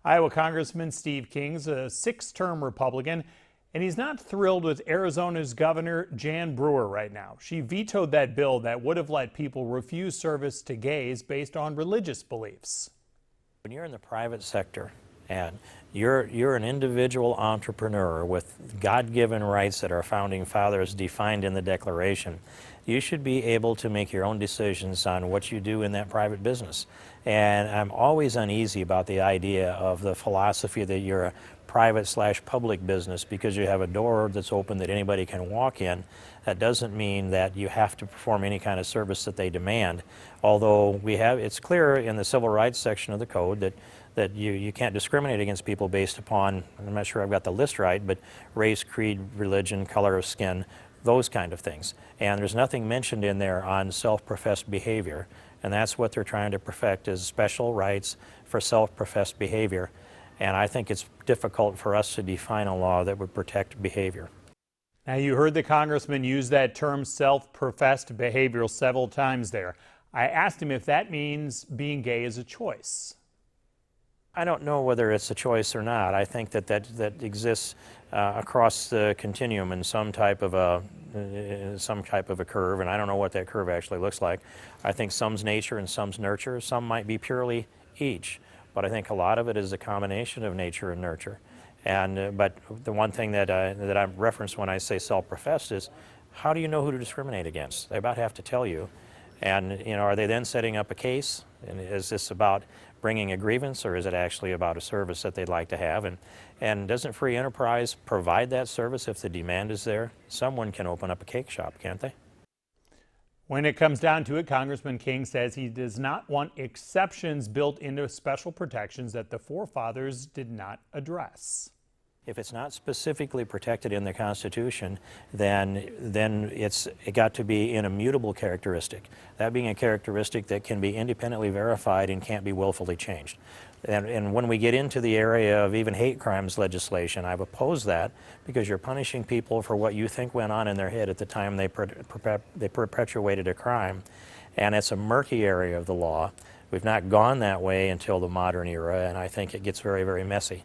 Iowa Congressman Steve King's a six-term Republican, and he's not thrilled with Arizona's Governor Jan Brewer right now. She vetoed that bill that would have let people refuse service to gays based on religious beliefs. When you're in the private sector and you're an individual entrepreneur with God-given rights that our founding fathers defined in the Declaration, you should be able to make your own decisions on what you do in that private business. And I'm always uneasy about the idea of the philosophy that you're a private/public business because you have a door that's open that anybody can walk in. That doesn't mean that you have to perform any kind of service that they demand. Although it's clear in the civil rights section of the code that you can't discriminate against people based upon, I'm not sure I've got the list right, but race, creed, religion, color of skin, those kind of things. And there's nothing mentioned in there on self-professed behavior, and that's what they're trying to perfect is special rights for self-professed behavior. And I think it's difficult for us to define a law that would protect behavior. Now, you heard the congressman use that term self-professed behavior several times there. I asked him if that means being gay is a choice. I don't know whether it's a choice or not. I think that exists across the continuum in some type of a curve, and I don't know what that curve actually looks like. I think some's nature and some's nurture. Some might be purely each, but I think a lot of it is a combination of nature and nurture. And but the one thing that I reference when I say self-professed is, how do you know who to discriminate against? They about have to tell you. And are they then setting up a case? And is this about bringing a grievance, or is it actually about a service that they'd like to have? And doesn't free enterprise provide that service if the demand is there? Someone can open up a cake shop, can't they? When it comes down to it, Congressman King says he does not want exceptions built into special protections that the forefathers did not address. If it's not specifically protected in the Constitution, then it got to be an immutable characteristic. That being a characteristic that can be independently verified and can't be willfully changed. And when we get into the area of even hate crimes legislation, I've opposed that because you're punishing people for what you think went on in their head at the time they perpetuated a crime. And it's a murky area of the law. We've not gone that way until the modern era, and I think it gets very, very messy.